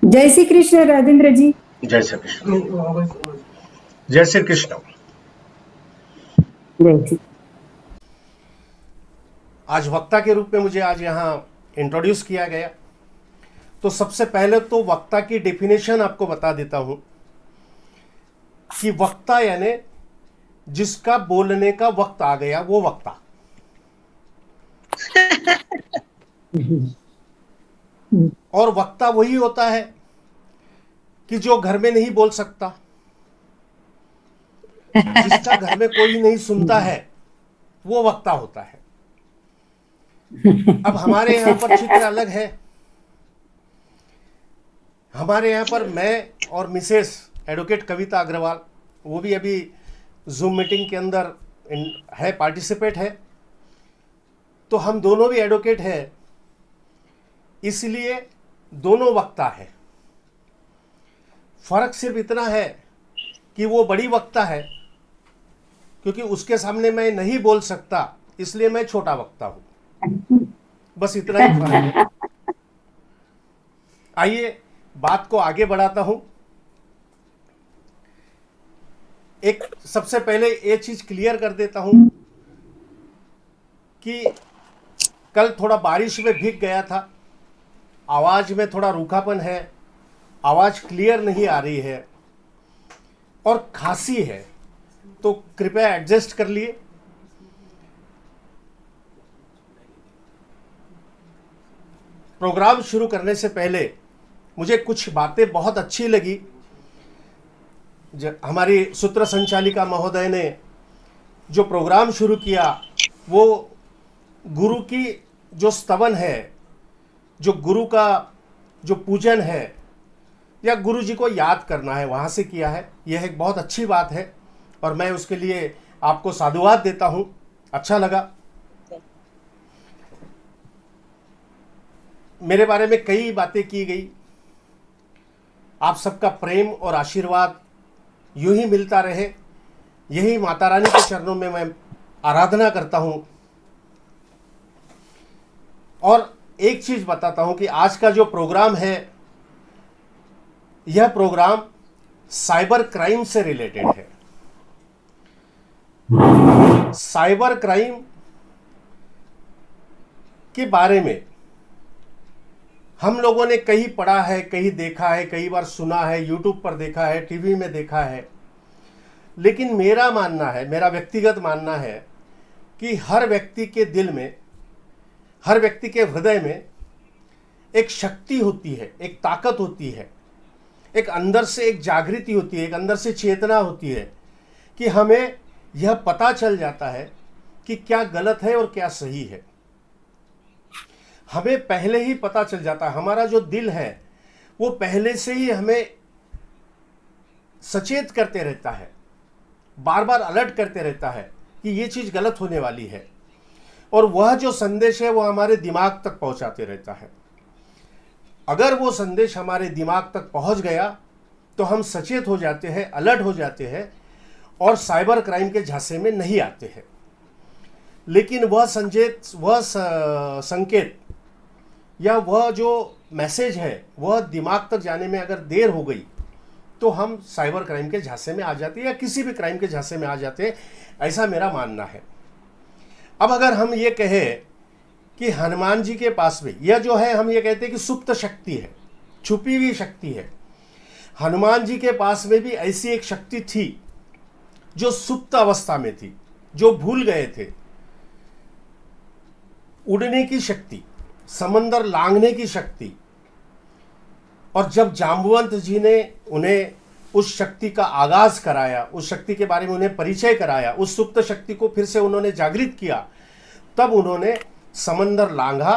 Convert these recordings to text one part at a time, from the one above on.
जय श्री कृष्ण राजेंद्र जी। जय श्री कृष्ण। जय श्री कृष्ण। जय श्री। आज वक्ता के रूप में मुझे आज यहाँ इंट्रोड्यूस किया गया, तो सबसे पहले तो वक्ता की डेफिनेशन आपको बता देता हूं कि वक्ता यानी जिसका बोलने का वक्त आ गया वो वक्ता। और वक्ता वही होता है कि जो घर में नहीं बोल सकता, जिसका घर में कोई नहीं सुनता है, वो वक्ता होता है। अब हमारे यहां पर चित्र अलग है। हमारे यहां पर मैं और मिसेस एडवोकेट कविता अग्रवाल, वो भी अभी जूम मीटिंग के अंदर है, पार्टिसिपेट है, तो हम दोनों भी एडवोकेट हैं, इसलिए दोनों वक्ता है। फर्क सिर्फ इतना है कि वो बड़ी वक्ता है क्योंकि उसके सामने मैं नहीं बोल सकता, इसलिए मैं छोटा वक्ता हूं। बस इतना ही फर्क है। आइए बात को आगे बढ़ाता हूं। एक सबसे पहले ये चीज क्लियर कर देता हूं कि कल थोड़ा बारिश में भीग गया था, आवाज में थोड़ा रूखापन है, आवाज क्लियर नहीं आ रही है और खांसी है, तो कृपया एडजस्ट कर लिए। प्रोग्राम शुरू करने से पहले मुझे कुछ बातें बहुत अच्छी लगी। हमारी सूत्र संचालिका महोदय ने जो प्रोग्राम शुरू किया, वो गुरु की जो स्तवन है, जो गुरु का जो पूजन है या गुरु जी को याद करना है, वहाँ से किया है। यह एक बहुत अच्छी बात है और मैं उसके लिए आपको साधुवाद देता हूँ। अच्छा लगा। मेरे बारे में कई बातें की गई। आप सबका प्रेम और आशीर्वाद यूं ही मिलता रहे, यही माता रानी के चरणों में मैं आराधना करता हूं। और एक चीज बताता हूं कि आज का जो प्रोग्राम है, यह प्रोग्राम साइबर क्राइम से रिलेटेड है। साइबर क्राइम के बारे में हम लोगों ने कहीं पढ़ा है, कहीं देखा है, कई बार सुना है, यूट्यूब पर देखा है, टीवी में देखा है, लेकिन मेरा मानना है, मेरा व्यक्तिगत मानना है कि हर व्यक्ति के दिल में, हर व्यक्ति के हृदय में एक शक्ति होती है, एक ताकत होती है, एक अंदर से एक जागृति होती है, एक अंदर से चेतना होती है कि हमें यह पता चल जाता है कि क्या गलत है और क्या सही है। हमें पहले ही पता चल जाता है। हमारा जो दिल है वो पहले से ही हमें सचेत करते रहता है, बार बार अलर्ट करते रहता है कि ये चीज़ गलत होने वाली है, और वह जो संदेश है वो हमारे दिमाग तक पहुंचाते रहता है। अगर वो संदेश हमारे दिमाग तक पहुंच गया तो हम सचेत हो जाते हैं, अलर्ट हो जाते हैं और साइबर क्राइम के झांसे में नहीं आते हैं। लेकिन वह संकेत या वह जो मैसेज है वह दिमाग तक जाने में अगर देर हो गई तो हम साइबर क्राइम के झांसे में आ जाते हैं या किसी भी क्राइम के झांसे में आ जाते हैं, ऐसा मेरा मानना है। अब अगर हम ये कहें कि हनुमान जी के पास भी यह जो है, हम ये कहते हैं कि सुप्त शक्ति है, छुपी हुई शक्ति है। हनुमान जी के पास में भी ऐसी एक शक्ति थी जो सुप्त अवस्था में थी, जो भूल गए थे। उड़ने की शक्ति, समंदर लांघने की शक्ति। और जब जाम्बुवंत जी ने उन्हें उस शक्ति का आगाज कराया, उस शक्ति के बारे में उन्हें परिचय कराया, उस सुप्त शक्ति को फिर से उन्होंने जागृत किया, तब उन्होंने समंदर लांघा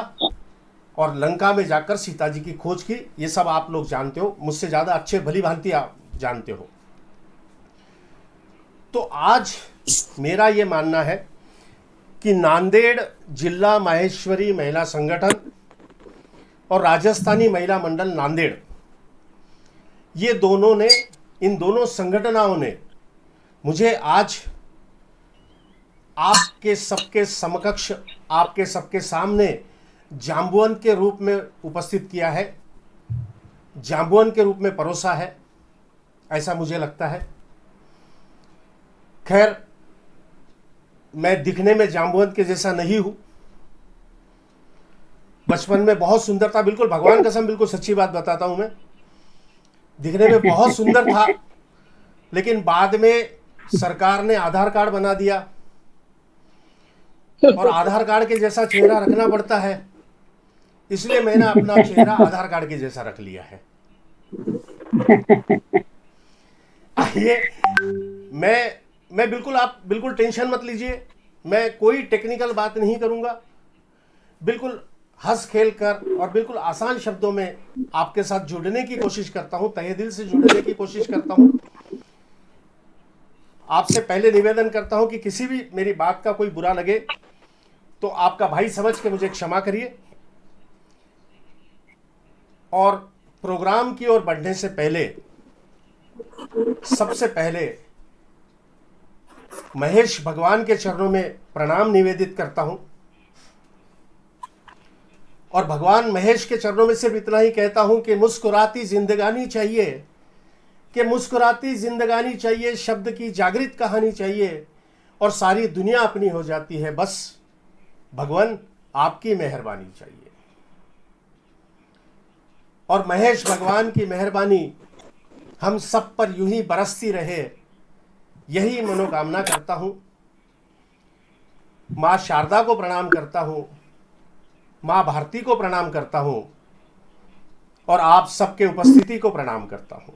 और लंका में जाकर सीता जी की खोज की। ये सब आप लोग जानते हो, मुझसे ज्यादा अच्छे भली भांति आप जानते हो। तो आज मेरा ये मानना है कि नांदेड़ जिला माहेश्वरी महिला संगठन और राजस्थानी महिला मंडल नांदेड़, ये दोनों ने, इन दोनों संगठनों ने मुझे आज आपके सबके समकक्ष, आपके सबके सामने जाम्बुवंत के रूप में उपस्थित किया है। जाम्बुअन के रूप में परोसा है, ऐसा मुझे लगता है। खैर, मैं दिखने में जाम्बुअन के जैसा नहीं हूं। बचपन में बहुत सुंदर था, बिल्कुल भगवान कसम, बिल्कुल सच्ची बात बताता हूं मैं, दिखने में बहुत सुंदर था। लेकिन बाद में सरकार ने आधार कार्ड बना दिया और आधार कार्ड के जैसा चेहरा रखना पड़ता है, इसलिए मैंने अपना चेहरा आधार कार्ड के जैसा रख लिया है। आइए, मैं बिल्कुल, आप बिल्कुल टेंशन मत लीजिए, मैं कोई टेक्निकल बात नहीं करूंगा, बिल्कुल हंस खेल कर और बिल्कुल आसान शब्दों में आपके साथ जुड़ने की कोशिश करता हूं, तहे दिल से जुड़ने की कोशिश करता हूं। आपसे पहले निवेदन करता हूं कि किसी भी मेरी बात का कोई बुरा लगे तो आपका भाई समझ के मुझे क्षमा करिए। और प्रोग्राम की ओर बढ़ने से पहले सबसे पहले महेश भगवान के चरणों में प्रणाम निवेदित करता हूं और भगवान महेश के चरणों में सिर्फ इतना ही कहता हूं कि मुस्कुराती जिंदगानी चाहिए, कि मुस्कुराती जिंदगानी चाहिए, शब्द की जागृत कहानी चाहिए और सारी दुनिया अपनी हो जाती है, बस भगवान आपकी मेहरबानी चाहिए। और महेश भगवान की मेहरबानी हम सब पर यूं ही बरसती रहे, यही मनोकामना करता हूं। मां शारदा को प्रणाम करता हूं, मां भारती को प्रणाम करता हूं और आप सबके उपस्थिति को प्रणाम करता हूं।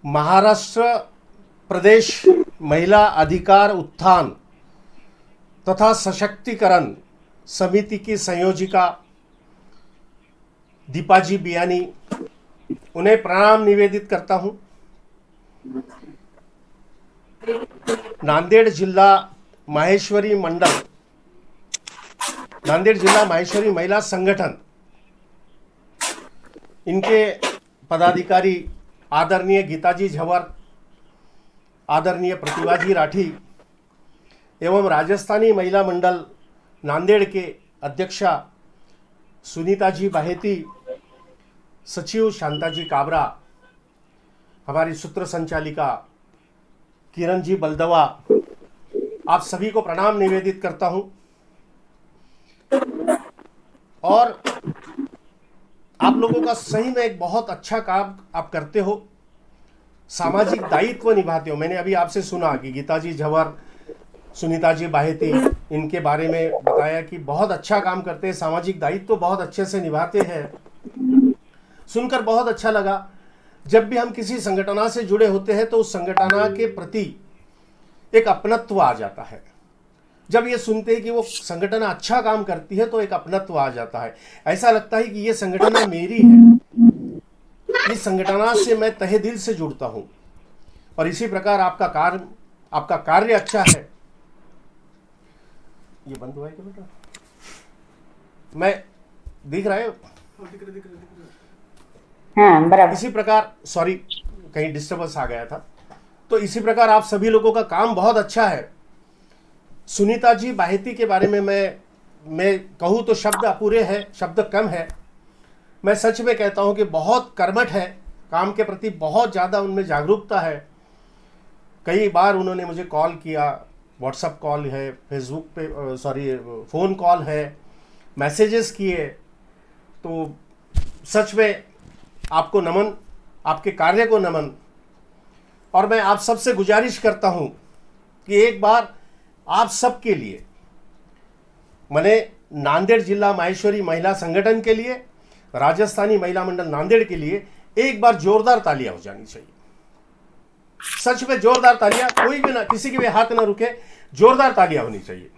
महाराष्ट्र प्रदेश महिला अधिकार उत्थान तथा सशक्तिकरण समिति की संयोजिका दीपाजी बियानी, उन्हें प्रणाम निवेदित करता हूं। नांदेड़ जिला माहेश्वरी मंडल, नांदेड़ जिला माहेश्वरी महिला संगठन, इनके पदाधिकारी आदरणीय गीताजी झंवर, आदरणीय प्रतिभाजी राठी एवं राजस्थानी महिला मंडल नांदेड़ के अध्यक्षा सुनीताजी बाहेती, सचिव शांताजी काबरा, हमारी सूत्र संचालिका किरण जी बलदवा, आप सभी को प्रणाम निवेदित करता हूं। और आप लोगों का सही में एक बहुत अच्छा काम आप करते हो, सामाजिक दायित्व निभाते हो। मैंने अभी आपसे सुना कि गीताजी झंवर, सुनीताजी बाहेती, इनके बारे में बताया कि बहुत अच्छा काम करते हैं, सामाजिक दायित्व तो बहुत अच्छे से निभाते हैं। सुनकर बहुत अच्छा लगा। जब भी हम किसी संगठन से जुड़े होते हैं तो उस संगठन के प्रति एक अपनत्व आ जाता है। जब ये सुनते हैं कि वो संगठन अच्छा काम करती है तो एक अपनत्व आ जाता है, ऐसा लगता है कि ये संगठन मेरी है, इस संगठन से मैं तहे दिल से जुड़ता हूं। और इसी प्रकार आपका कार्य अच्छा है। ये बंद हुआ है क्या बेटा? मैं दिख रहा है? हाँ, बराबर। इसी प्रकार, सॉरी कहीं डिस्टर्बेंस आ गया था। तो इसी प्रकार आप सभी लोगों का काम बहुत अच्छा है। सुनीता जी बाहेती के बारे में मैं कहूँ तो शब्द अपूरे हैं, शब्द कम है। मैं सच में कहता हूँ कि बहुत कर्मठ है, काम के प्रति बहुत ज़्यादा उनमें जागरूकता है। कई बार उन्होंने मुझे कॉल किया, व्हाट्सएप कॉल है, फेसबुक पे फ़ोन कॉल है, मैसेजेस किए। तो सच में आपको नमन, आपके कार्य को नमन। और मैं आप सबसे गुजारिश करता हूं कि एक बार आप सबके लिए, मैंने नांदेड़ जिला माहेश्वरी महिला संगठन के लिए, राजस्थानी महिला मंडल नांदेड़ के लिए एक बार जोरदार तालियां हो जानी चाहिए। सच में जोरदार तालियां, कोई भी ना, किसी के भी हाथ ना रुके, जोरदार तालियां होनी चाहिए।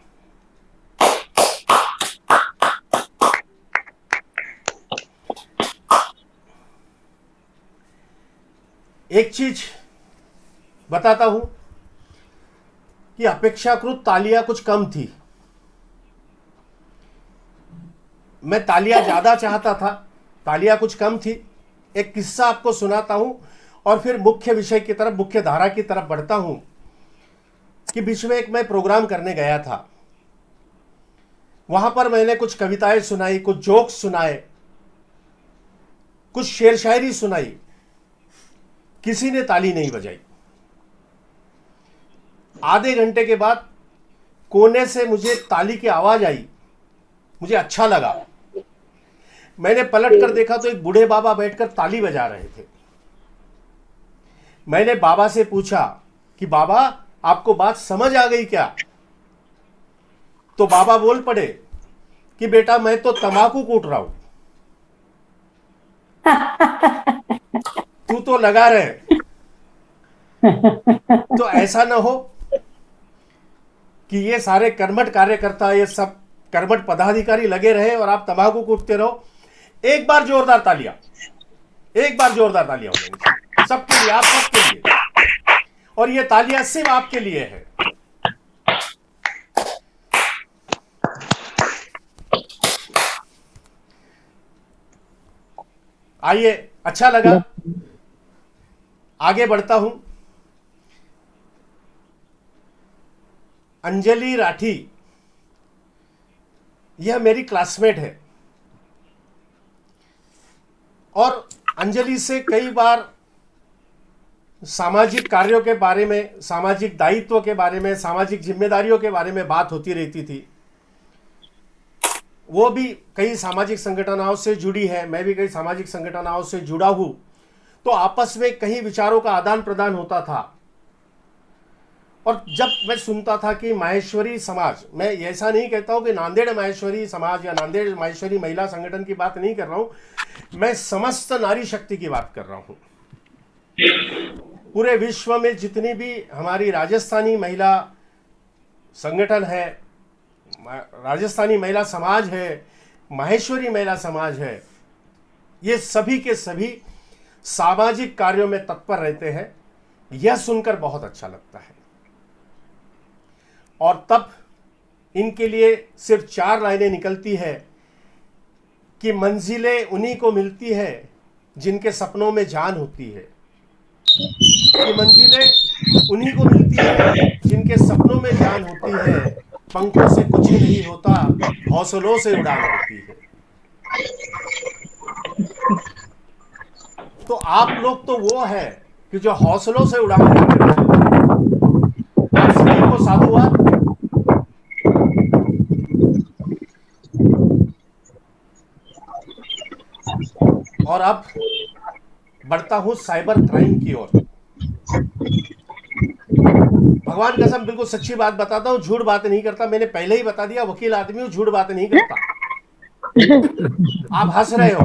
एक चीज बताता हूं कि अपेक्षाकृत तालियां कुछ कम थी। मैं तालियां ज्यादा चाहता था, तालियां कुछ कम थी। एक किस्सा आपको सुनाता हूं और फिर मुख्य विषय की तरफ, मुख्य धारा की तरफ बढ़ता हूं कि बीच में एक मैं प्रोग्राम करने गया था। वहां पर मैंने कुछ कविताएं सुनाई, कुछ जोक्स सुनाए, कुछ शेर शायरी सुनाई, किसी ने ताली नहीं बजाई। आधे घंटे के बाद कोने से मुझे ताली की आवाज आई, मुझे अच्छा लगा। मैंने पलट कर देखा तो एक बूढ़े बाबा बैठकर ताली बजा रहे थे। मैंने बाबा से पूछा कि बाबा आपको बात समझ आ गई क्या? तो बाबा बोल पड़े कि बेटा मैं तो तंबाकू कूट रहा हूं, तू तो लगा रहे। तो ऐसा ना हो कि ये सारे कर्मठ कार्यकर्ता, ये सब कर्मठ पदाधिकारी लगे रहे और आप तंबाकू कूटते रहो। एक बार जोरदार तालियां, एक बार जोरदार तालियां होंगी सबके लिए, आप सबके लिए। और ये तालियां सिर्फ आपके लिए है। आइए, अच्छा लगा, आगे बढ़ता हूं। अंजलि राठी, यह मेरी क्लासमेट है और अंजलि से कई बार सामाजिक कार्यों के बारे में, सामाजिक दायित्व के बारे में, सामाजिक जिम्मेदारियों के बारे में बात होती रहती थी। वो भी कई सामाजिक संगठनों से जुड़ी है, मैं भी कई सामाजिक संगठनों से जुड़ा हूं। तो आपस में कई विचारों का आदान प्रदान होता था। और जब मैं सुनता था कि माहेश्वरी समाज, मैं ऐसा नहीं कहता हूं कि नांदेड़ माहेश्वरी समाज या नांदेड़ माहेश्वरी महिला संगठन की बात नहीं कर रहा हूं, मैं समस्त नारी शक्ति की बात कर रहा हूं। पूरे विश्व में जितनी भी हमारी राजस्थानी महिला संगठन है, राजस्थानी महिला समाज है, माहेश्वरी महिला समाज है, ये सभी के सभी सामाजिक कार्यों में तत्पर रहते हैं। यह सुनकर बहुत अच्छा लगता है। और तब इनके लिए सिर्फ 4 लाइनें निकलती है कि मंजिलें उन्हीं को मिलती है जिनके सपनों में जान होती है, कि मंजिलें उन्हीं को मिलती है जिनके सपनों में जान होती है। पंखों से कुछ नहीं होता, हौसलों से उड़ान होती है। तो आप लोग तो वो है कि जो हौसलों से उड़ान भरते हैं। आप सभी को साधुवाद। और अब बढ़ता हूं साइबर क्राइम की ओर। भगवान कसम बिल्कुल सच्ची बात बताता हूं, झूठ बात नहीं करता। मैंने पहले ही बता दिया, वकील आदमी हूं, झूठ बात नहीं करता। आप हंस रहे हो।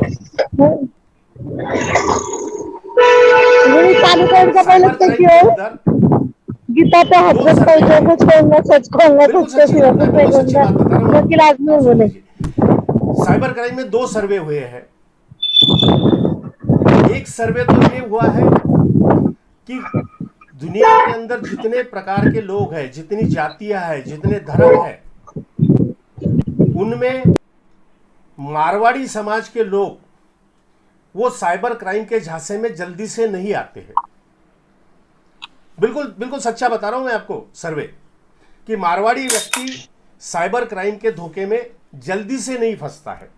साइबर क्राइम के अंदर गीता पे हजरत पहुंचे, कुछ कहूंगा सच कहूंगा, कुछ सच्ची बात बता रहा हूं। वकील आदमी बोले। साइबर क्राइम में 2 सर्वे हुए हैं। एक सर्वे तो ये हुआ है कि दुनिया के अंदर जितने प्रकार के लोग हैं, जितनी जातियां हैं, जितने धर्म हैं, उनमें मारवाड़ी समाज के लोग वो साइबर क्राइम के झांसे में जल्दी से नहीं आते हैं। बिल्कुल बिल्कुल सच्चा बता रहा हूं मैं आपको सर्वे, कि मारवाड़ी व्यक्ति साइबर क्राइम के धोखे में जल्दी से नहीं फंसता है,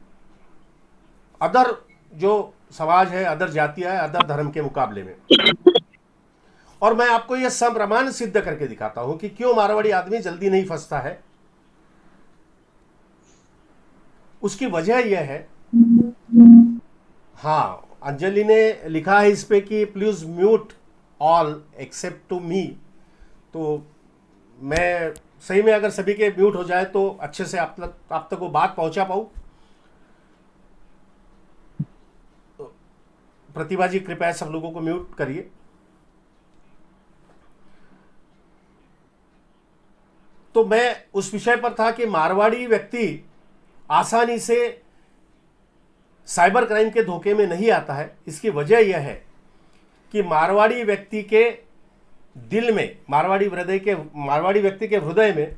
अदर जो समाज है, अदर जातियां है, अदर धर्म के मुकाबले में। और मैं आपको यह सप्रमाण सिद्ध करके दिखाता हूं कि क्यों मारवाड़ी आदमी जल्दी नहीं फंसता है। उसकी वजह यह है, हाँ, अंजलि ने लिखा है इस पे कि please mute all except to me. तो मैं सही में अगर सभी के म्यूट हो जाए तो अच्छे से आप तक वो बात पहुंचा पाऊं। प्रतिभा जी कृपया सब लोगों को म्यूट करिए। तो मैं उस विषय पर था कि मारवाड़ी व्यक्ति आसानी से साइबर क्राइम के धोखे में नहीं आता है। इसकी वजह यह है कि मारवाड़ी व्यक्ति के दिल में, मारवाड़ी व्यक्ति के हृदय में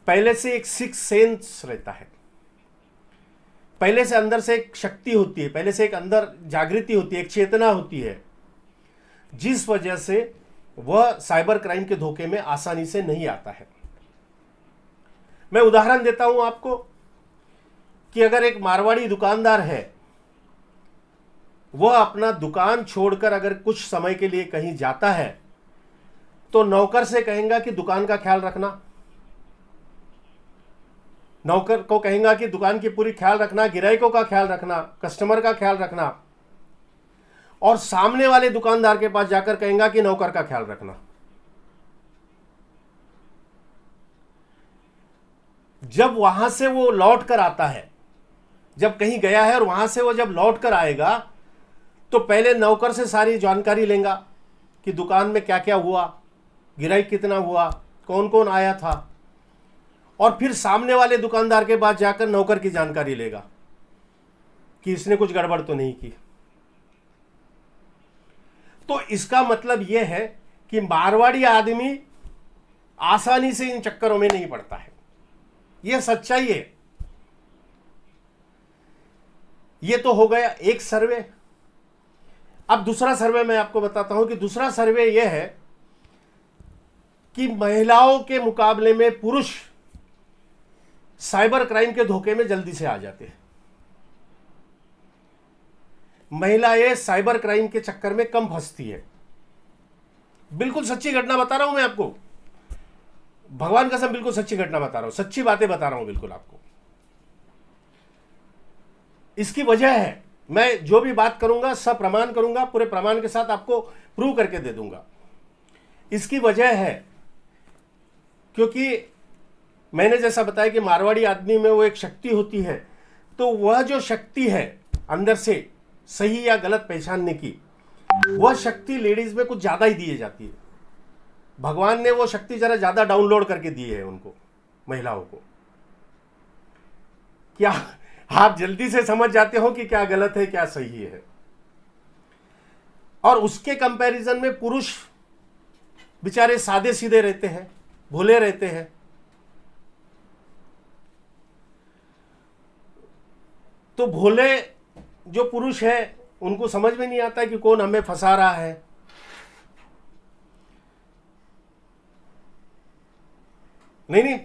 पहले से एक सिक्स सेंस रहता है। पहले से अंदर से एक शक्ति होती है, पहले से एक अंदर जागृति होती है, एक चेतना होती है, जिस वजह से वह साइबर क्राइम के धोखे में आसानी से नहीं आता है। मैं उदाहरण देता हूं आपको। कि अगर एक मारवाड़ी दुकानदार है, वह अपना दुकान छोड़कर अगर कुछ समय के लिए कहीं जाता है तो नौकर से कहेगा कि दुकान का ख्याल रखना, नौकर को कहेगा कि दुकान की पूरी ख्याल रखना, गिराहकों का ख्याल रखना, कस्टमर का ख्याल रखना, और सामने वाले दुकानदार के पास जाकर कहेगा कि नौकर का ख्याल रखना। जब वहां से वो लौट कर आता है, जब कहीं गया है और वहां से वो जब लौट कर आएगा तो पहले नौकर से सारी जानकारी लेगा कि दुकान में क्या क्या हुआ, गिराहक कितना हुआ, कौन कौन आया था, और फिर सामने वाले दुकानदार के पास जाकर नौकर की जानकारी लेगा कि इसने कुछ गड़बड़ तो नहीं की। तो इसका मतलब यह है कि मारवाड़ी आदमी आसानी से इन चक्करों में नहीं पड़ता है। यह सच्चाई है। यह तो हो गया एक सर्वे। अब दूसरा सर्वे मैं आपको बताता हूं कि दूसरा सर्वे यह है कि महिलाओं के मुकाबले में पुरुष साइबर क्राइम के धोखे में जल्दी से आ जाते हैं। महिलाएं साइबर क्राइम के चक्कर में कम फंसती है। बिल्कुल सच्ची घटना बता रहा हूं मैं आपको, भगवान कसम बिल्कुल सच्ची घटना बता रहा हूं, सच्ची बातें बता रहा हूं बिल्कुल आपको। इसकी वजह है, मैं जो भी बात करूंगा सब प्रमाण करूंगा, पूरे प्रमाण के साथ आपको प्रूव करके दे दूंगा। इसकी वजह है क्योंकि मैंने जैसा बताया कि मारवाड़ी आदमी में वो एक शक्ति होती है, तो वह जो शक्ति है अंदर से सही या गलत पहचानने की, वह शक्ति लेडीज में कुछ ज्यादा ही दी जाती है। भगवान ने वो शक्ति जरा ज्यादा डाउनलोड करके दी है उनको, महिलाओं को। क्या आप जल्दी से समझ जाते हो कि क्या गलत है क्या सही है। और उसके कंपैरिजन में पुरुष बेचारे सादे सीधे रहते हैं, भोले रहते हैं। तो भोले जो पुरुष है उनको समझ में नहीं आता है कि कौन हमें फंसा रहा है। नहीं,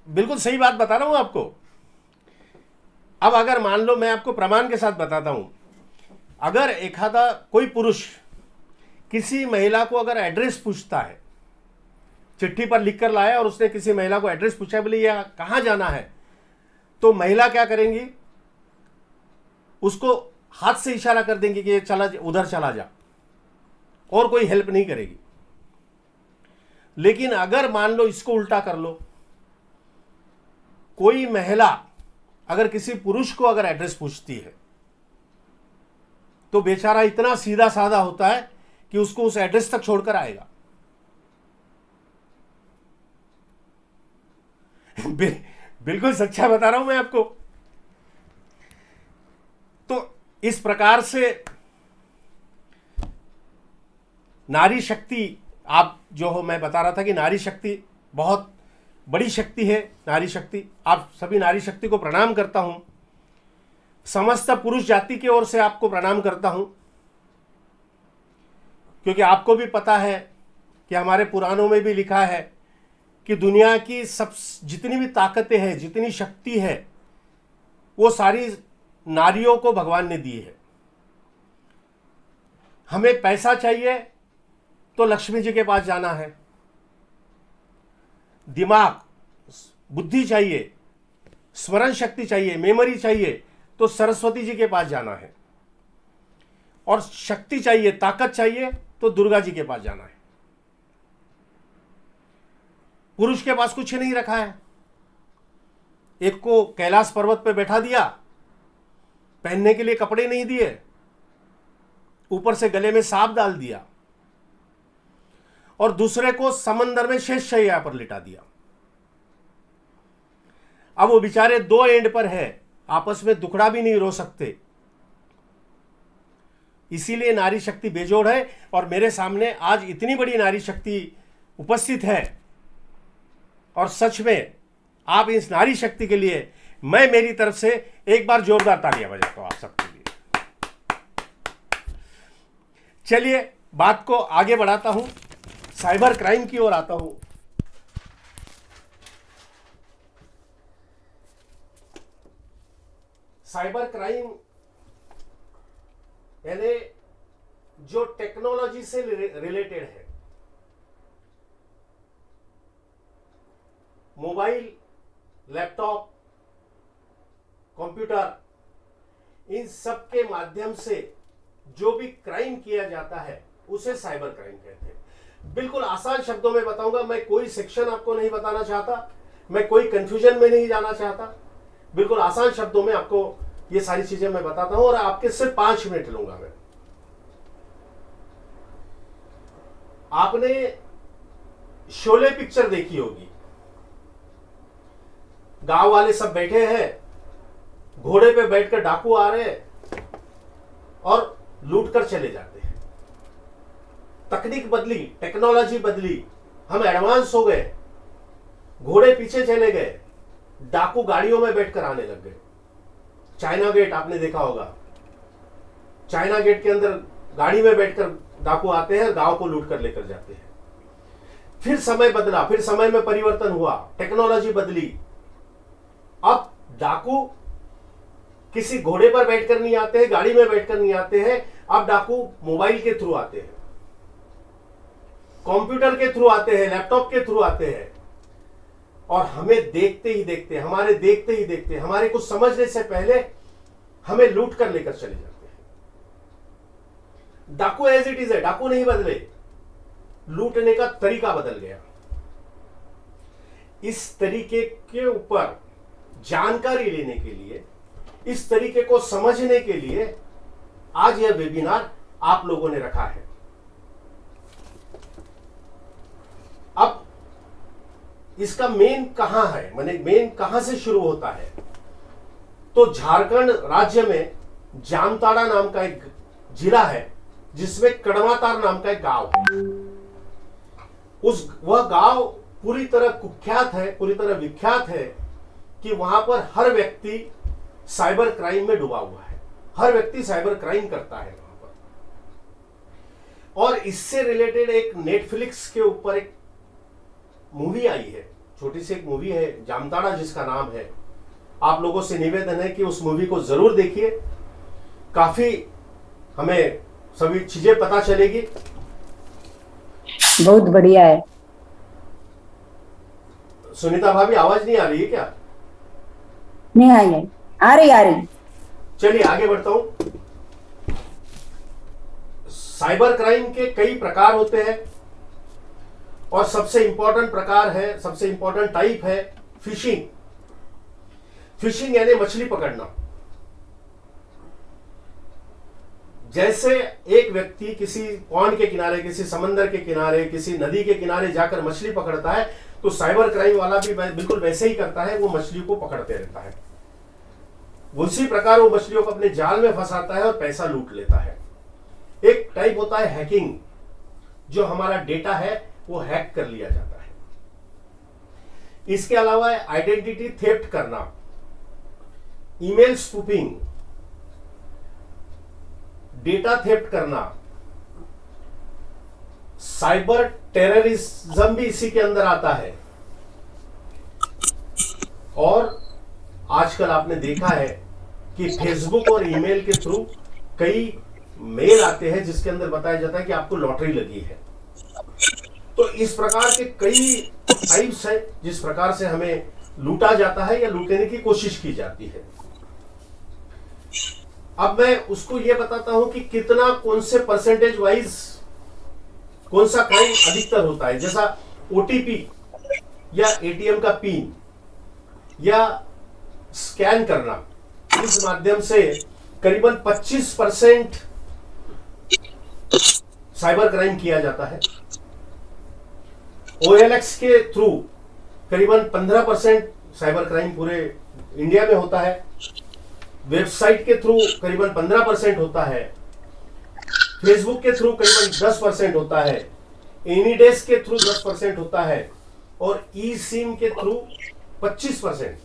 बिल्कुल सही बात बता रहा हूं आपको। अब अगर मान लो, मैं आपको प्रमाण के साथ बताता हूं, अगर एखादा कोई पुरुष किसी महिला को अगर एड्रेस पूछता है, चिट्ठी पर लिख कर लाया और उसने किसी महिला को एड्रेस पूछा, बोले ये कहां जाना है, तो महिला क्या करेंगी, उसको हाथ से इशारा कर देंगे कि चला उधर चला जा, और कोई हेल्प नहीं करेगी। लेकिन अगर मान लो इसको उल्टा कर लो, कोई महिला अगर किसी पुरुष को अगर एड्रेस पूछती है तो बेचारा इतना सीधा साधा होता है कि उसको उस एड्रेस तक छोड़कर आएगा। बिल्कुल सच्चा बता रहा हूं मैं आपको। तो इस प्रकार से नारी शक्ति, आप जो हो, मैं बता रहा था कि नारी शक्ति बहुत बड़ी शक्ति है। नारी शक्ति, आप सभी नारी शक्ति को प्रणाम करता हूं। समस्त पुरुष जाति की ओर से आपको प्रणाम करता हूं, क्योंकि आपको भी पता है कि हमारे पुराणों में भी लिखा है कि दुनिया की सब जितनी भी ताकतें हैं, जितनी शक्ति है, वो सारी नारियों को भगवान ने दी है। हमें पैसा चाहिए तो लक्ष्मी जी के पास जाना है, दिमाग बुद्धि चाहिए, स्मरण शक्ति चाहिए, मेमोरी चाहिए तो सरस्वती जी के पास जाना है, और शक्ति चाहिए, ताकत चाहिए तो दुर्गा जी के पास जाना है। पुरुष के पास कुछ नहीं रखा है। एक को कैलाश पर्वत पे बैठा दिया, पहनने के लिए कपड़े नहीं दिए, ऊपर से गले में सांप डाल दिया, और दूसरे को समंदर में शेष शैया पर लिटा दिया। अब वो बेचारे दो एंड पर है, आपस में दुखड़ा भी नहीं रो सकते। इसीलिए नारी शक्ति बेजोड़ है, और मेरे सामने आज इतनी बड़ी नारी शक्ति उपस्थित है, और सच में आप इस नारी शक्ति के लिए मैं मेरी तरफ से एक बार जोरदार तालियां बजाता हूं आप सबके लिए। चलिए बात को आगे बढ़ाता हूं, साइबर क्राइम की ओर आता हूं। साइबर क्राइम यानी जो टेक्नोलॉजी से रिलेटेड है, मोबाइल, लैपटॉप, कंप्यूटर, इन सब के माध्यम से जो भी क्राइम किया जाता है उसे साइबर क्राइम कहते हैं। बिल्कुल आसान शब्दों में बताऊंगा, मैं कोई सेक्शन आपको नहीं बताना चाहता, मैं कोई कंफ्यूजन में नहीं जाना चाहता, बिल्कुल आसान शब्दों में आपको ये सारी चीजें मैं बताता हूं और आपके सिर्फ 5 मिनट लूंगा मैं। आपने शोले पिक्चर देखी होगी, गांव वाले सब बैठे हैं, घोड़े पे बैठकर डाकू आ रहे हैं और लूट कर चले जाते हैं। तकनीक बदली, टेक्नोलॉजी बदली, हम एडवांस हो गए, घोड़े पीछे चले गए, डाकू गाड़ियों में बैठकर आने लग गए। चाइना गेट आपने देखा होगा, चाइना गेट के अंदर गाड़ी में बैठकर डाकू आते हैं, गांव को लूट कर लेकर जाते हैं। फिर समय बदला, फिर समय में परिवर्तन हुआ, टेक्नोलॉजी बदली। अब डाकू किसी घोड़े पर बैठकर नहीं आते हैं, गाड़ी में बैठकर नहीं आते हैं, अब डाकू मोबाइल के थ्रू आते हैं, कंप्यूटर के थ्रू आते हैं, लैपटॉप के थ्रू आते हैं और हमें देखते ही देखते, हमारे कुछ समझने से पहले हमें लूट कर लेकर चले जाते हैं। डाकू एज इट इज है, डाकू नहीं बदले, लूटने का तरीका बदल गया। इस तरीके के ऊपर जानकारी लेने के लिए, इस तरीके को समझने के लिए आज यह वेबिनार आप लोगों ने रखा है। अब इसका मेन कहां है, माने मेन कहां से शुरू होता है? तो झारखंड राज्य में जामताड़ा नाम का एक जिला है जिसमें कड़वातार नाम का एक गांव है। वह गांव पूरी तरह कुख्यात है, पूरी तरह विख्यात है कि वहां पर हर व्यक्ति साइबर क्राइम में डूबा हुआ है, हर व्यक्ति साइबर क्राइम करता है वहां पर। और इससे रिलेटेड एक नेटफ्लिक्स के ऊपर एक मूवी आई है, छोटी सी एक मूवी है, जामताड़ा जिसका नाम है। आप लोगों से निवेदन है कि उस मूवी को जरूर देखिए, काफी हमें सभी चीजें पता चलेगी। बहुत बढ़िया है। सुनीता भाभी आवाज नहीं आ रही है क्या? नहीं आई है, आ रही। चलिए आगे बढ़ता हूं। साइबर क्राइम के कई प्रकार होते हैं और सबसे इंपॉर्टेंट प्रकार है, सबसे इंपॉर्टेंट टाइप है फिशिंग। फिशिंग यानी मछली पकड़ना। जैसे एक व्यक्ति किसी पॉन्ड के किनारे, किसी समंदर के किनारे, किसी नदी के किनारे जाकर मछली पकड़ता है, तो साइबर क्राइम वाला भी बिल्कुल वैसे ही करता है, वो मछली को पकड़ते रहता है। उसी प्रकार वो मछलियों को अपने जाल में फंसाता है और पैसा लूट लेता है। एक टाइप होता है हैकिंग, जो हमारा डेटा है वो हैक कर लिया जाता है। इसके अलावा आइडेंटिटी थेफ्ट करना, ईमेल स्पूफिंग, डेटा थेफ्ट करना, साइबर टेररिज्म भी इसी के अंदर आता है। और आजकल आपने देखा है कि फेसबुक और ईमेल के थ्रू कई मेल आते हैं जिसके अंदर बताया जाता है कि आपको लॉटरी लगी है। तो इस प्रकार के कई टाइप्स हैं जिस प्रकार से हमें लूटा जाता है या लूटने की कोशिश की जाती है। अब मैं उसको यह बताता हूं कि कितना, कौन से परसेंटेज वाइज कौन सा क्राइम अधिकतर होता है। जैसा ओटीपी या एटीएम का पिन या स्कैन करना, इस माध्यम से करीबन 25% साइबर क्राइम किया जाता है। OLX के थ्रू करीबन 15% साइबर क्राइम पूरे इंडिया में होता है। वेबसाइट के थ्रू करीबन 15% होता है। फेसबुक के थ्रू करीबन 10% होता है। एनीडेस्क के थ्रू 10% होता है और ई सिम के थ्रू 25%।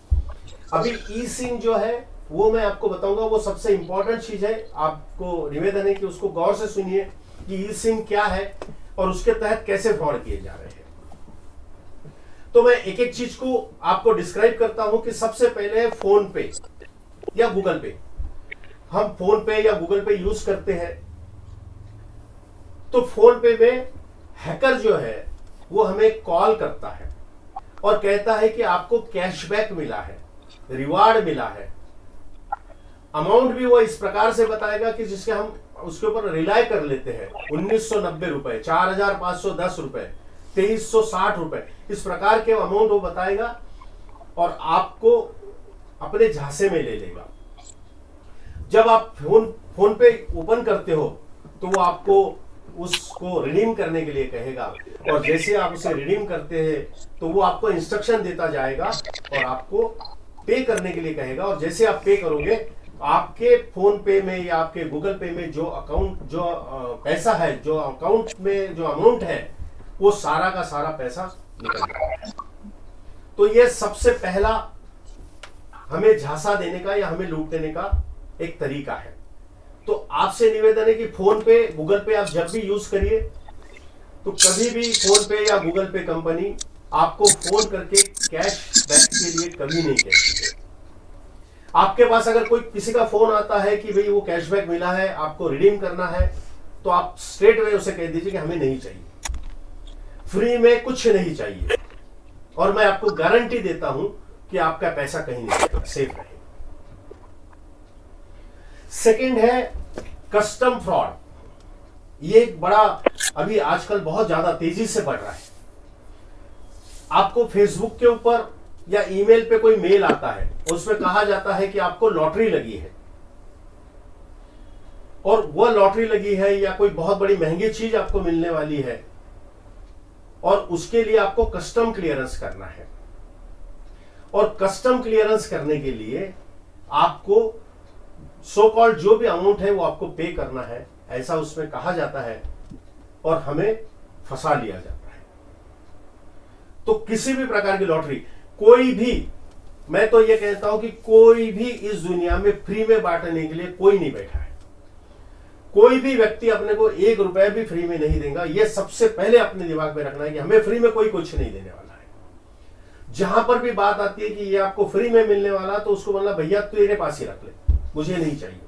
अभी ई सिम जो है वो मैं आपको बताऊंगा, वो सबसे इंपॉर्टेंट चीज है। आपको निवेदन है कि उसको गौर से सुनिए कि ई सिम क्या है और उसके तहत कैसे फ्रॉड किए जा रहे हैं। तो मैं एक एक चीज को आपको डिस्क्राइब करता हूं कि सबसे पहले फोन पे। या गूगल पे, हम फोन पे या गूगल पे यूज करते हैं, तो फोन पे में हैकर जो है वो हमें कॉल करता है और कहता है कि आपको कैशबैक मिला है, रिवार्ड मिला है। अमाउंट भी वो इस प्रकार से बताएगा कि जिसके हम उसके ऊपर रिलाय कर लेते हैं। 1990 रुपए, 4510 रुपए, 2360 रुपए, इस प्रकार के अमाउंट वो बताएगा और आपको अपने झांसे में ले लेगा। जब आप फोन पे ओपन करते हो तो वो आपको उसको रिडीम करने के लिए कहेगा और जैसे आप उसे रिडीम करते हैं तो वो आपको इंस्ट्रक्शन देता जाएगा और आपको पे करने के लिए कहेगा। और जैसे आप पे करोगे, आपके फोन पे में या आपके गूगल पे में जो अकाउंट जो पैसा है, जो अकाउंट में जो अमाउंट है, वो सारा का सारा पैसा निकल जाएगा। तो ये सबसे पहला हमें झांसा देने का या हमें लूट देने का एक तरीका है। तो आपसे निवेदन है कि फोन पे, गूगल पे आप जब भी यूज करिए तो कभी भी फोन पे या गूगल पे कंपनी आपको फोन करके कैश बैक के लिए कभी नहीं कहती है। आपके पास अगर कोई किसी का फोन आता है कि भाई वो कैशबैक मिला है, आपको रिडीम करना है, तो आप स्ट्रेट वे उसे कह दीजिए कि हमें नहीं चाहिए, फ्री में कुछ नहीं चाहिए, और मैं आपको गारंटी देता हूं कि आपका पैसा कहीं नहीं जाएगा, सेफ रहेगा। सेकंड है कस्टम फ्रॉड। ये एक बड़ा अभी आजकल बहुत ज्यादा तेजी से बढ़ रहा है। आपको फेसबुक के ऊपर या ईमेल पे कोई मेल आता है, उसमें कहा जाता है कि आपको लॉटरी लगी है और वह लॉटरी लगी है या कोई बहुत बड़ी महंगी चीज आपको मिलने वाली है और उसके लिए आपको कस्टम क्लियरेंस करना है। और कस्टम क्लियरेंस करने के लिए आपको सो कॉल्ड जो भी अमाउंट है वो आपको पे करना है, ऐसा उसमें कहा जाता है और हमें फंसा लिया जाता है। तो किसी भी प्रकार की लॉटरी, कोई भी, मैं तो ये कहता हूं कि कोई भी इस दुनिया में फ्री में बांटने के लिए कोई नहीं बैठा है। कोई भी व्यक्ति अपने को 1 रुपया भी फ्री में नहीं देगा। यह सबसे पहले अपने दिमाग में रखना है कि हमें फ्री में कोई कुछ नहीं देने वाला है। जहां पर भी बात आती है कि ये आपको फ्री में मिलने वाला, तो उसको बोलना भैया तेरे पास ही रख ले, मुझे नहीं चाहिए।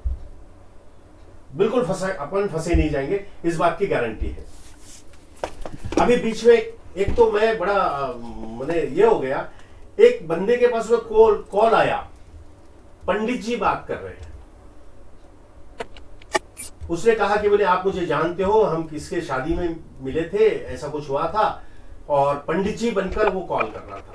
बिल्कुल अपन फंसे नहीं जाएंगे, इस बात की गारंटी है। अभी बीच में एक तो मैं बड़ा मैंने ये हो गया, एक बंदे के पास में कॉल आया, पंडित जी बात कर रहे हैं। उसने कहा कि बोले आप मुझे जानते हो, हम किसके शादी में मिले थे, ऐसा कुछ हुआ था, और पंडित जी बनकर वो कॉल कर रहा था।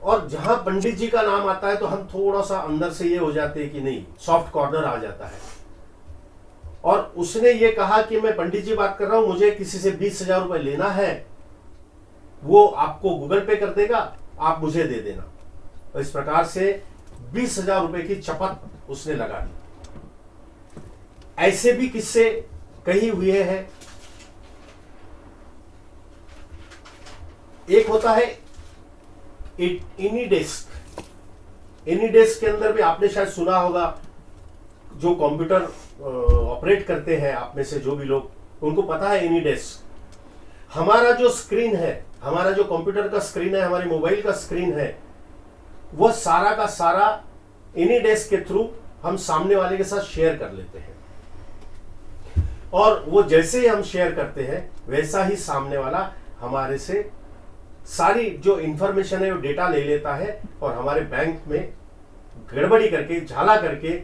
और जहां पंडित जी का नाम आता है तो हम थोड़ा सा अंदर से ये हो जाते हैं कि नहीं, सॉफ्ट कॉर्नर आ जाता है। और उसने ये कहा कि मैं पंडित जी बात कर रहा हूं, मुझे किसी से 20,000 रुपए लेना है, वो आपको गूगल पे कर देगा, आप मुझे दे देना। और इस प्रकार से 20,000 रुपए की चपत उसने लगा दी। ऐसे भी किस्से कई हुए हैं। एक होता है एनीडेस्क। एनीडेस्क के अंदर भी आपने शायद सुना होगा, जो कंप्यूटर ऑपरेट करते हैं आप में से जो भी लोग, उनको पता है एनीडेस्क। हमारा जो स्क्रीन है, हमारा जो कंप्यूटर का स्क्रीन है, हमारे मोबाइल का स्क्रीन है, वह सारा का सारा एनीडेस्क के थ्रू हम सामने वाले के साथ शेयर कर लेते हैं। और वो जैसे ही हम शेयर करते हैं वैसा ही सामने वाला हमारे से सारी जो इंफॉर्मेशन है वो डेटा ले लेता है और हमारे बैंक में गड़बड़ी करके, झाला करके,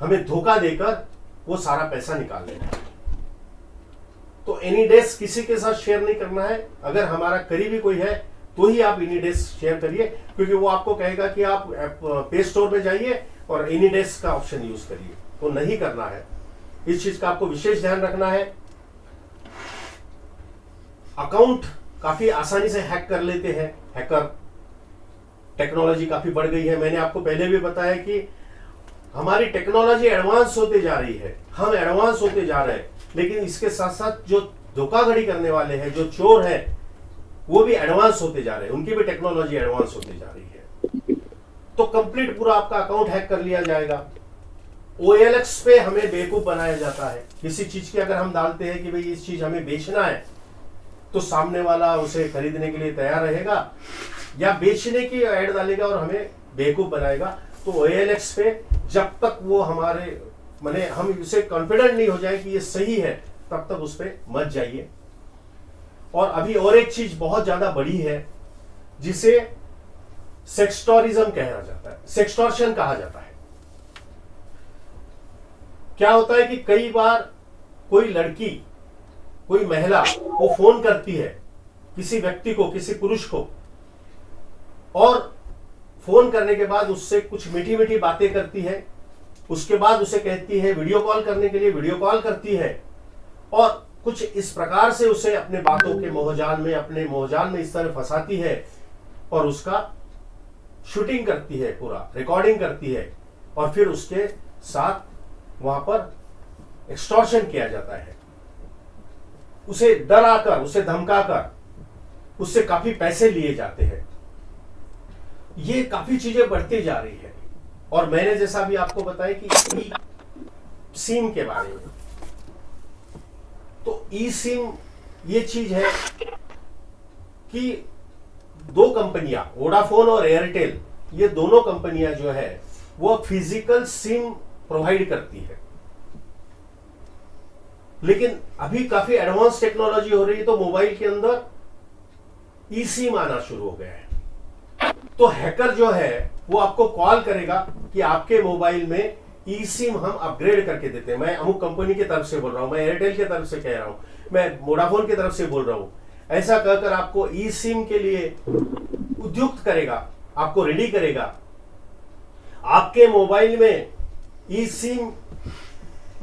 हमें धोखा देकर वो सारा पैसा निकाल लेता है। तो एनीडेस्क किसी के साथ शेयर नहीं करना है। अगर हमारा करीबी कोई है तो ही आप एनीडेस्क शेयर करिए, क्योंकि वो आपको कहेगा कि आप प्ले स्टोर में जाइए और एनीडेस्क का ऑप्शन यूज करिए, तो नहीं करना है। इस चीज का आपको विशेष ध्यान रखना है। अकाउंट काफी आसानी से हैक कर लेते हैं हैकर। टेक्नोलॉजी काफी बढ़ गई है। मैंने आपको पहले भी बताया कि हमारी टेक्नोलॉजी एडवांस होते जा रही है, हम एडवांस होते जा रहे हैं, लेकिन इसके साथ साथ जो धोखाधड़ी करने वाले हैं, जो चोर हैं, वो भी एडवांस होते जा रहे हैं, उनकी भी टेक्नोलॉजी एडवांस होते जा रही है। तो कंप्लीट पूरा आपका अकाउंट हैक कर लिया जाएगा। OLX पे हमें बेवकूफ बनाया जाता है। किसी चीज की अगर हम डालते हैं कि भाई इस चीज हमें बेचना है, तो सामने वाला उसे खरीदने के लिए तैयार रहेगा या बेचने की ऐड डालेगा और हमें बेवकूफ बनाएगा। तो OLX पे जब तक वो हमारे माने हम इसे कॉन्फिडेंट नहीं हो जाए कि ये सही है, तब तक उस पर मत जाइए। और अभी और एक चीज बहुत ज्यादा बड़ी है जिसे सेक्सटोरिज्म कहा जाता है, सेक्सटॉर्शन कहा जाता है। क्या होता है कि कई बार कोई लड़की, कोई महिला वो फोन करती है किसी व्यक्ति को, किसी पुरुष को, और फोन करने के बाद उससे कुछ मीठी मीठी बातें करती है, उसके बाद उसे कहती है वीडियो कॉल करने के लिए, वीडियो कॉल करती है, और कुछ इस प्रकार से उसे अपने बातों के मोहजाल में, अपने मोहजाल में इस तरह फंसाती है और उसका शूटिंग करती है, पूरा रिकॉर्डिंग करती है, और फिर उसके साथ वहां पर एक्सटॉर्शन किया जाता है। उसे डराकर, उसे धमकाकर उससे काफी पैसे लिए जाते हैं। ये काफी चीजें बढ़ती जा रही है। और मैंने जैसा भी आपको बताया कि ई सिम के बारे में, तो ई सिम ये चीज है कि दो कंपनियां, वोडाफोन और एयरटेल, ये दोनों कंपनियां जो है वो फिजिकल सिम प्रोवाइड करती है। लेकिन अभी काफी एडवांस टेक्नोलॉजी हो रही है, तो मोबाइल के अंदर ई सिम आना शुरू हो गया है। तो हैकर जो है वो आपको कॉल करेगा कि आपके मोबाइल में ई सिम हम अपग्रेड करके देते हैं। मैं अमुक कंपनी की तरफ से बोल रहा हूं, मैं एयरटेल की तरफ से कह रहा हूं, मैं वोडाफोन की तरफ से बोल रहा हूं। ऐसा कहकर आपको ई सिम के लिए उद्युक्त करेगा, आपको रेडी करेगा। आपके मोबाइल में ई सिम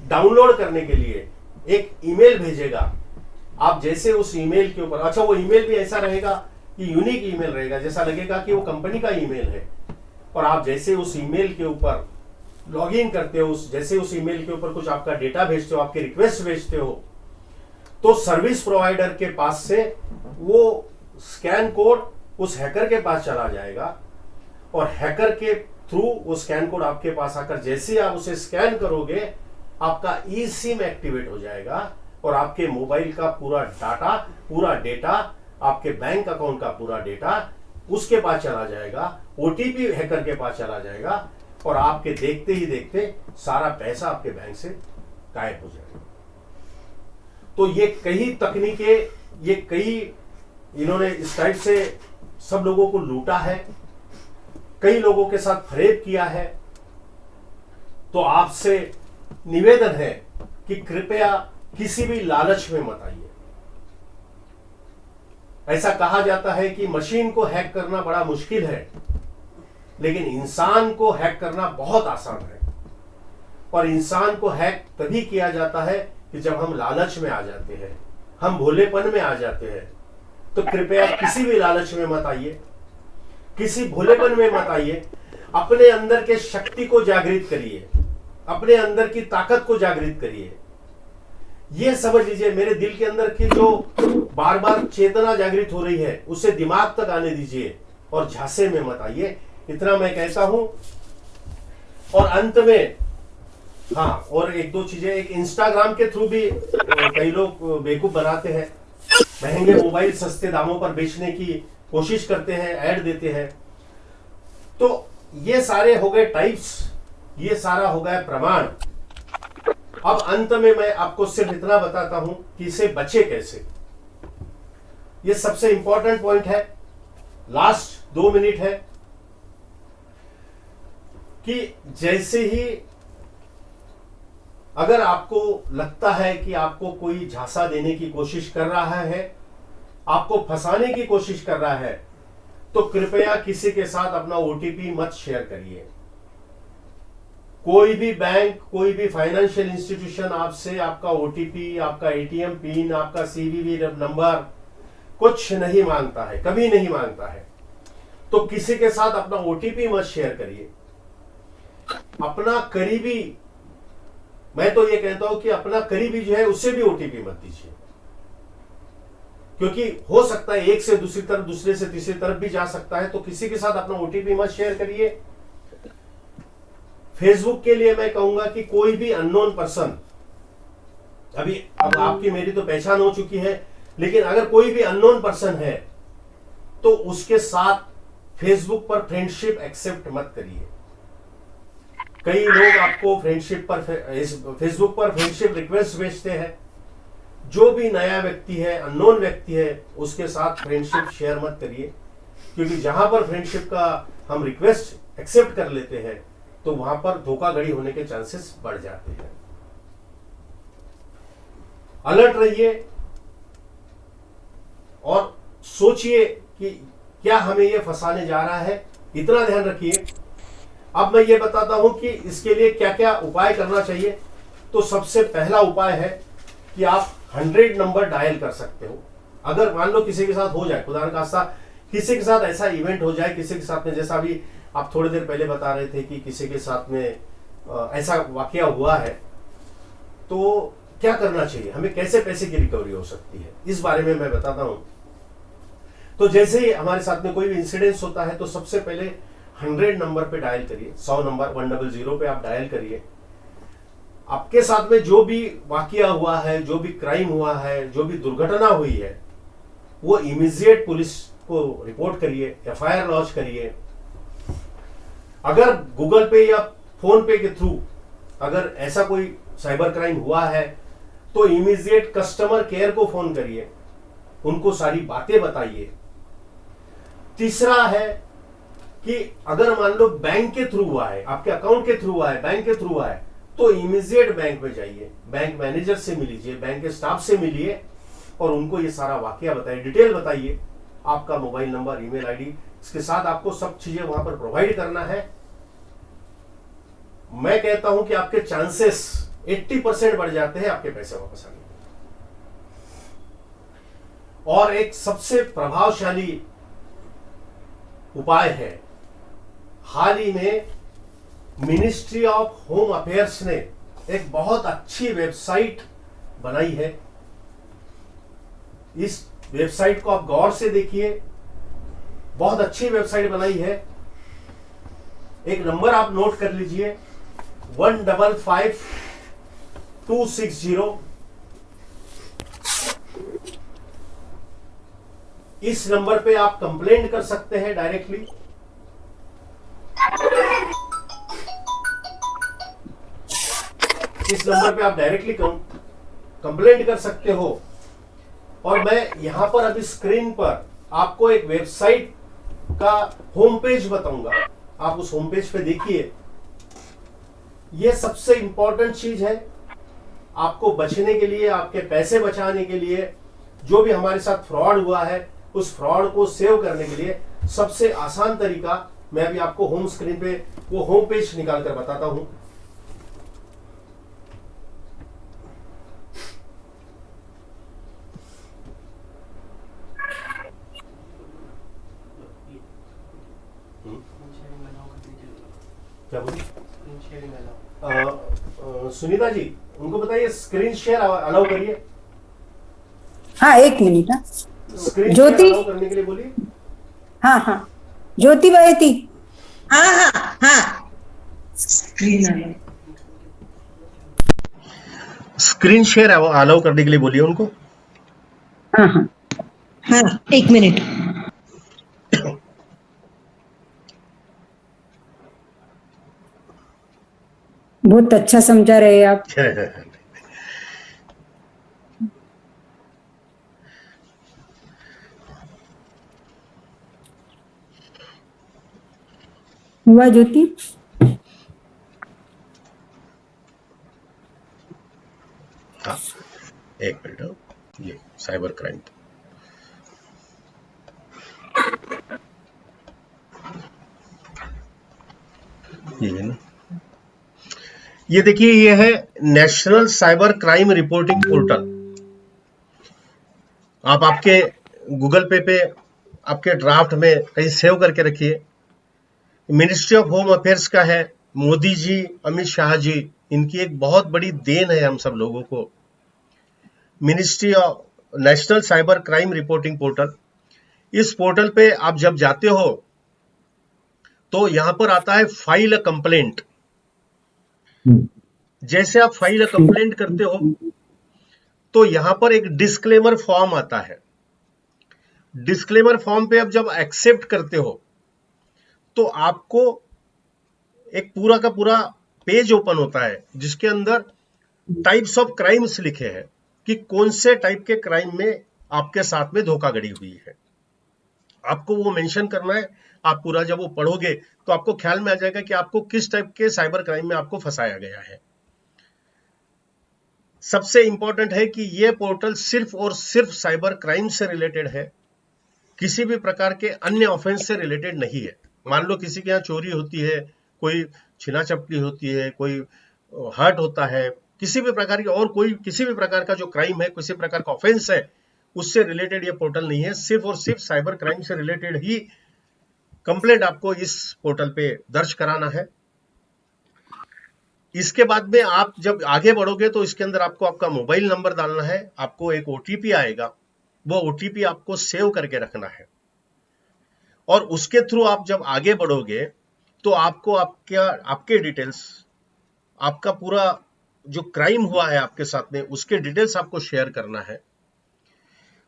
डाउनलोड करने के लिए एक ईमेल भेजेगा। आप जैसे उस ईमेल के ऊपर, अच्छा वो ईमेल भी ऐसा रहेगा कि यूनिक ईमेल रहेगा, जैसा लगेगा कि वो कंपनी का ईमेल है। और आप जैसे उस ईमेल के ऊपर लॉगिन करते हो, जैसे उस ईमेल के ऊपर कुछ आपका डेटा भेजते हो, आपके रिक्वेस्ट भेजते हो, तो सर्विस प्रोवाइडर के पास से वो स्कैन कोड उस हैकर के पास चला जाएगा, और हैकर के थ्रू वो स्कैन कोड आपके पास आकर जैसे आप उसे स्कैन करोगे, आपका ई सिम एक्टिवेट हो जाएगा, और आपके मोबाइल का पूरा डाटा, पूरा डेटा, आपके बैंक अकाउंट का पूरा डेटा उसके पास चला जाएगा, ओटीपी हैकर के पास चला जाएगा, और आपके देखते ही देखते सारा पैसा आपके बैंक से गायब हो जाएगा। तो ये कई तकनीकें, ये कई इन्होंने इस टाइप से सब लोगों को लूटा है, कई लोगों के साथ फरेब किया है। तो आपसे निवेदन है कि कृपया किसी भी लालच में मत आइए। ऐसा कहा जाता है कि मशीन को हैक करना बड़ा मुश्किल है, लेकिन इंसान को हैक करना बहुत आसान है। और इंसान को हैक तभी किया जाता है कि जब हम लालच में आ जाते हैं, हम भोलेपन में आ जाते हैं। तो कृपया किसी भी लालच में मत आइए, किसी भोलेपन में मत आइए। अपने अंदर के शक्ति को जागृत करिए, अपने अंदर की ताकत को जागृत करिए। ये समझ लीजिए, मेरे दिल के अंदर की जो बार बार चेतना जागृत हो रही है, उसे दिमाग तक आने दीजिए और झांसे में मत आइए। इतना मैं कहता हूं। और अंत में हाँ, और एक दो चीजें, एक इंस्टाग्राम के थ्रू भी कई लोग बेवकूफ बनाते हैं, महंगे मोबाइल सस्ते दामों पर बेचने की कोशिश करते हैं, ऐड देते हैं। तो ये सारे हो गए टाइप्स, ये सारा हो गया प्रमाण। अब अंत में मैं आपको सिर्फ इतना बताता हूं कि इसे बचे कैसे। ये सबसे इंपॉर्टेंट पॉइंट है, लास्ट 2 मिनट है, कि जैसे ही अगर आपको लगता है कि आपको कोई झांसा देने की कोशिश कर रहा है, आपको फंसाने की कोशिश कर रहा है, तो कृपया किसी के साथ अपना ओटीपी मत शेयर करिए। कोई भी बैंक, कोई भी फाइनेंशियल इंस्टीट्यूशन आपसे आपका ओटीपी, आपका एटीएम पिन, आपका सीवीवी नंबर कुछ नहीं मांगता है, कभी नहीं मांगता है। तो किसी के साथ अपना ओटीपी मत शेयर करिए। अपना करीबी, मैं तो ये कहता हूं कि अपना करीबी जो है उससे भी ओटीपी मत दीजिए, क्योंकि हो सकता है एक से दूसरी तरफ, दूसरे से तीसरी तरफ भी जा सकता है। तो किसी के साथ अपना ओटीपी मत शेयर करिए। फेसबुक के लिए मैं कहूंगा कि कोई भी अननोन पर्सन, अब आपकी मेरी तो पहचान हो चुकी है, लेकिन अगर कोई भी अननोन पर्सन है तो उसके साथ फेसबुक पर फ्रेंडशिप एक्सेप्ट मत करिए। कई लोग आपको फ्रेंडशिप पर फेसबुक पर फ्रेंडशिप रिक्वेस्ट भेजते हैं। जो भी नया व्यक्ति है, अननोन व्यक्ति है, उसके साथ फ्रेंडशिप शेयर मत करिए, क्योंकि जहां पर फ्रेंडशिप का हम रिक्वेस्ट एक्सेप्ट कर लेते हैं तो वहां पर धोखाधड़ी होने के चांसेस बढ़ जाते हैं। अलर्ट रहिए और सोचिए कि क्या हमें यह फंसाने जा रहा है, इतना ध्यान रखिए। अब मैं ये बताता हूं कि इसके लिए क्या क्या उपाय करना चाहिए। तो सबसे पहला उपाय है कि आप 100 नंबर डायल कर सकते हो। अगर मान लो किसी के साथ हो जाए, खुदा न खास्ता किसी के साथ ऐसा इवेंट हो जाए, किसी के साथ में, जैसा अभी आप थोड़ी देर पहले बता रहे थे कि किसी के साथ में ऐसा वाकया हुआ है, तो क्या करना चाहिए, हमें कैसे पैसे की रिकवरी हो सकती है, इस बारे में मैं बताता हूं। तो जैसे ही हमारे साथ में कोई भी इंसिडेंस होता है तो सबसे पहले 100 नंबर पे डायल करिए, 100 नंबर 100 पे आप डायल करिए। आपके साथ में जो भी वाकया हुआ है, जो भी क्राइम हुआ है, जो भी दुर्घटना हुई है, वो इमीडिएट पुलिस को रिपोर्ट करिए, एफआईआर लॉन्च करिए। अगर गूगल पे या फोन पे के थ्रू अगर ऐसा कोई साइबर क्राइम हुआ है तो इमीडिएट कस्टमर केयर को फोन करिए, उनको सारी बातें बताइए। तीसरा है कि अगर मान लो बैंक के थ्रू हुआ है, आपके अकाउंट के थ्रू हुआ है, बैंक के थ्रू हुआ है, तो इमीडिएट बैंक में जाइए, बैंक मैनेजर से मिलिए, बैंक के स्टाफ से मिलिए और उनको ये सारा वाकया बताइए, डिटेल बताइए। आपका मोबाइल नंबर, ईमेल आईडी, इसके साथ आपको सब चीजें वहां पर प्रोवाइड करना है। मैं कहता हूं कि आपके चांसेस 80% बढ़ जाते हैं आपके पैसे वापस आने के। और एक सबसे प्रभावशाली उपाय है, हाल ही में मिनिस्ट्री ऑफ होम अफेयर्स ने एक बहुत अच्छी वेबसाइट बनाई है। इस वेबसाइट को आप गौर से देखिए, बहुत अच्छी वेबसाइट बनाई है। एक नंबर आप नोट कर लीजिए, 155260। इस नंबर पे आप कंप्लेंट कर सकते हैं डायरेक्टली। इस नंबर पे आप डायरेक्टली कंप्लेंट कर सकते हो। और मैं यहां पर अभी स्क्रीन पर आपको एक वेबसाइट का होम पेज बताऊंगा, आप उस होम पेज पे देखिए। यह सबसे इंपॉर्टेंट चीज है आपको बचने के लिए, आपके पैसे बचाने के लिए। जो भी हमारे साथ फ्रॉड हुआ है उस फ्रॉड को सेव करने के लिए सबसे आसान तरीका मैं अभी आपको होम स्क्रीन पे वो होम पेज निकाल कर बताता हूं। क्या बोली? सुनीता जी, उनको बताइए स्क्रीन शेयर अलाउ करिए। हाँ, एक मिनट। हाँ, स्क्रीन ज्योति, शेयर अलाउ करने के लिए बोलिए। हाँ हाँ, ज्योति बहेती। हाँ हाँ हाँ, स्क्रीन शेयर अलाउ करने के लिए बोलिए उनको। हाँ हाँ, हाँ, एक मिनट। बहुत अच्छा समझा रहे हैं आप। हुआ ज्योति? हाँ, एक मिनट। ये साइबर क्राइम ये है ना, ये देखिए, ये है national cyber crime reporting portal. आप आपके गूगल पे आपके ड्राफ्ट में कहीं सेव करके रखिए। मिनिस्ट्री ऑफ होम अफेयर्स का है, मोदी जी, अमित शाह जी, इनकी एक बहुत बड़ी देन है हम सब लोगों को। Ministry of national cyber crime reporting portal. इस पोर्टल पे आप जब जाते हो तो यहां पर आता है फाइल अ कंप्लेंट। जैसे आप फाइल अ कंप्लेंट करते हो तो यहां पर एक डिस्क्लेमर फॉर्म आता है। डिस्क्लेमर फॉर्म पे आप जब एक्सेप्ट करते हो तो आपको एक पूरा का पूरा पेज ओपन होता है जिसके अंदर टाइप्स ऑफ क्राइम्स लिखे हैं कि कौन से टाइप के क्राइम में आपके साथ में धोखाधड़ी हुई है। आपको वो मेंशन करना है। आप पूरा जब वो पढ़ोगे तो आपको ख्याल में आ जाएगा कि आपको किस टाइप के साइबर क्राइम में आपको फंसाया गया है। सबसे इंपॉर्टेंट है कि ये पोर्टल सिर्फ और सिर्फ साइबर क्राइम से रिलेटेड है, किसी भी प्रकार के अन्य ऑफेंस से रिलेटेड नहीं है। मान लो किसी के यहाँ चोरी होती है, कोई छीना चपटी होती है, कोई हर्ट होता है, किसी भी प्रकार की और कोई किसी भी प्रकार का जो क्राइम है, किसी प्रकार का ऑफेंस है, उससे रिलेटेड ये पोर्टल नहीं है। सिर्फ और सिर्फ साइबर क्राइम से रिलेटेड ही कंप्लेंट आपको इस पोर्टल पे दर्ज कराना है। इसके बाद में आप जब आगे बढ़ोगे तो इसके अंदर आपको आपका मोबाइल नंबर डालना है, आपको एक ओटीपी आएगा, वो ओटीपी आपको सेव करके रखना है और उसके थ्रू आप जब आगे बढ़ोगे तो आपको आपके डिटेल्स, आपका पूरा जो क्राइम हुआ है आपके साथ में उसके डिटेल्स आपको शेयर करना है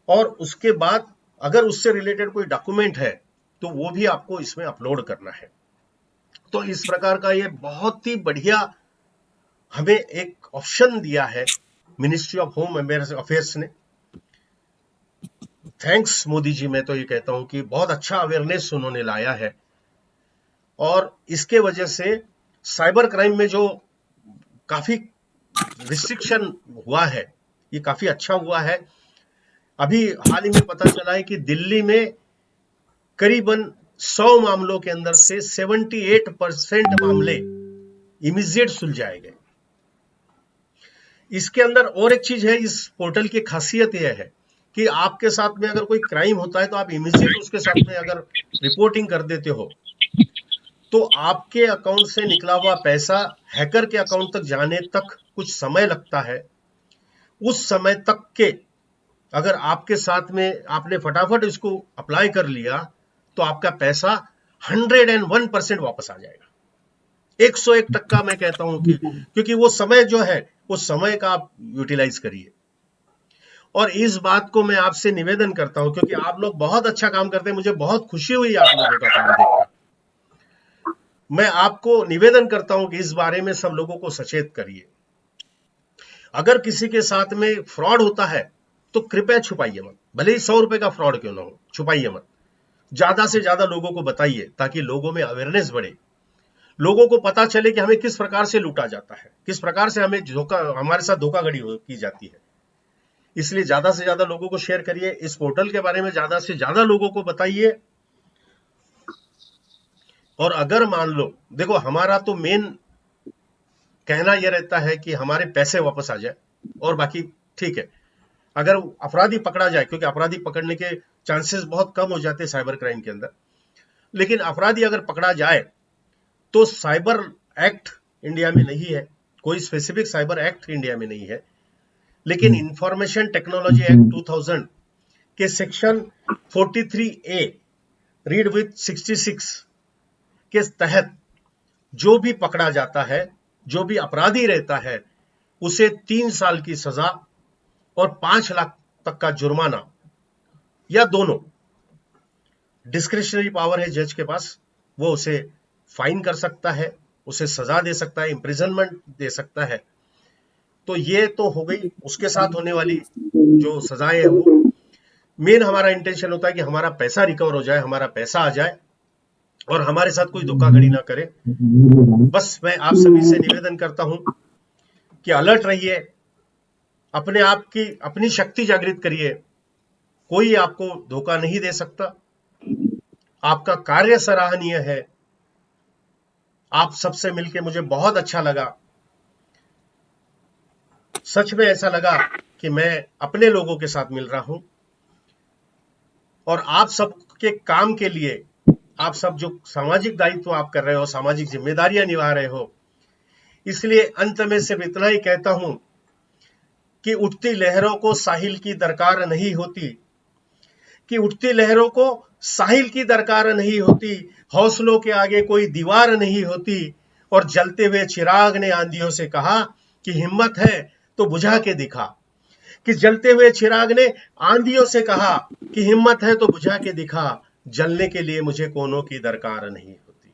और उसके बाद अगर उससे रिलेटेड कोई डॉक्यूमेंट है तो वो भी आपको इसमें अपलोड करना है। तो इस प्रकार का ये बहुत ही बढ़िया हमें एक ऑप्शन दिया है मिनिस्ट्री ऑफ होम अफेयर्स ने। थैंक्स मोदी जी, मैं तो ये कहता हूं कि बहुत अच्छा अवेयरनेस उन्होंने लाया है और इसके वजह से साइबर क्राइम में जो काफी रिस्ट्रिक्शन हुआ है ये काफी अच्छा हुआ है। अभी हाल ही में पता चला है कि दिल्ली में करीबन 100 मामलों के अंदर से 78% मामले इमीडिएट सुलझाए गए। इसके अंदर और एक चीज है, इस पोर्टल की खासियत यह है कि आपके साथ में अगर कोई क्राइम होता है तो आप इमीडिएट उसके साथ में अगर रिपोर्टिंग कर देते हो तो आपके अकाउंट से निकला हुआ पैसा हैकर के अकाउंट तक जाने तक कुछ समय लगता है। उस समय तक के अगर आपके साथ में आपने फटाफट इसको अप्लाई कर लिया तो आपका पैसा 101% वापस आ जाएगा। 101% मैं कहता हूं कि क्योंकि वो समय जो है उस समय का आप यूटिलाइज करिए। और इस बात को मैं आपसे निवेदन करता हूं क्योंकि आप लोग बहुत अच्छा काम करते हैं, मुझे बहुत खुशी हुई आप लोगों का काम देखकर। मैं आपको निवेदन करता हूं कि इस बारे में सब लोगों को सचेत करिए। अगर किसी के साथ में फ्रॉड होता है तो कृपया छुपाइए मत, भले ही 100 रुपए का फ्रॉड क्यों ना हो, छुपाइए मत। ज्यादा से ज्यादा लोगों को बताइए ताकि लोगों में अवेयरनेस बढ़े, लोगों को पता चले कि हमें किस प्रकार से लूटा जाता है, किस प्रकार से हमारे साथ धोखाधड़ी की जाती है। इसलिए ज्यादा से ज्यादा लोगों को शेयर करिए, इस पोर्टल के बारे में ज्यादा से ज्यादा लोगों को बताइए। और अगर मान लो, देखो हमारा तो मेन कहना यह रहता है कि हमारे पैसे वापस आ जाए और बाकी ठीक है। अगर अपराधी पकड़ा जाए, क्योंकि अपराधी पकड़ने के चांसेस बहुत कम हो जाते हैं साइबर क्राइम के अंदर, लेकिन अपराधी अगर पकड़ा जाए तो साइबर एक्ट इंडिया में नहीं है, कोई स्पेसिफिक साइबर एक्ट इंडिया में नहीं है, लेकिन इंफॉर्मेशन टेक्नोलॉजी एक्ट 2000 के सेक्शन 43A रीड विथ 66 के तहत जो भी पकड़ा जाता है, जो भी अपराधी रहता है, उसे 3 साल की सजा और 5 लाख तक का जुर्माना या दोनों, डिस्क्रिशनरी पावर है जज के पास, वो उसे फाइन कर सकता है, उसे सजा दे सकता है, इम्प्रिजनमेंट दे सकता है। तो ये तो हो गई उसके साथ होने वाली जो सजाएं है। वो मेन हमारा इंटेंशन होता है कि हमारा पैसा रिकवर हो जाए, हमारा पैसा आ जाए और हमारे साथ कोई धोखाधड़ी ना करे। बस मैं आप सभी से निवेदन करता हूं कि अलर्ट रहिए, अपने आप की अपनी शक्ति जागृत करिए। कोई आपको धोखा नहीं दे सकता। आपका कार्य सराहनीय है। आप सबसे मिलके मुझे बहुत अच्छा लगा। सच में ऐसा लगा कि मैं अपने लोगों के साथ मिल रहा हूं और आप सबके काम के लिए, आप सब जो सामाजिक दायित्व आप कर रहे हो, सामाजिक जिम्मेदारियां निभा रहे हो, इसलिए अंत में सिर्फ इतना ही कहता हूं कि उठती लहरों को साहिल की दरकार नहीं होती, कि उठती लहरों को साहिल की दरकार नहीं होती, हौसलों के आगे कोई दीवार नहीं होती। और जलते हुए चिराग ने आंधियों से कहा कि हिम्मत है तो बुझा के दिखा, कि जलते हुए चिराग ने आंधियों से कहा कि हिम्मत है तो बुझा के दिखा, जलने के लिए मुझे कोनों की दरकार नहीं।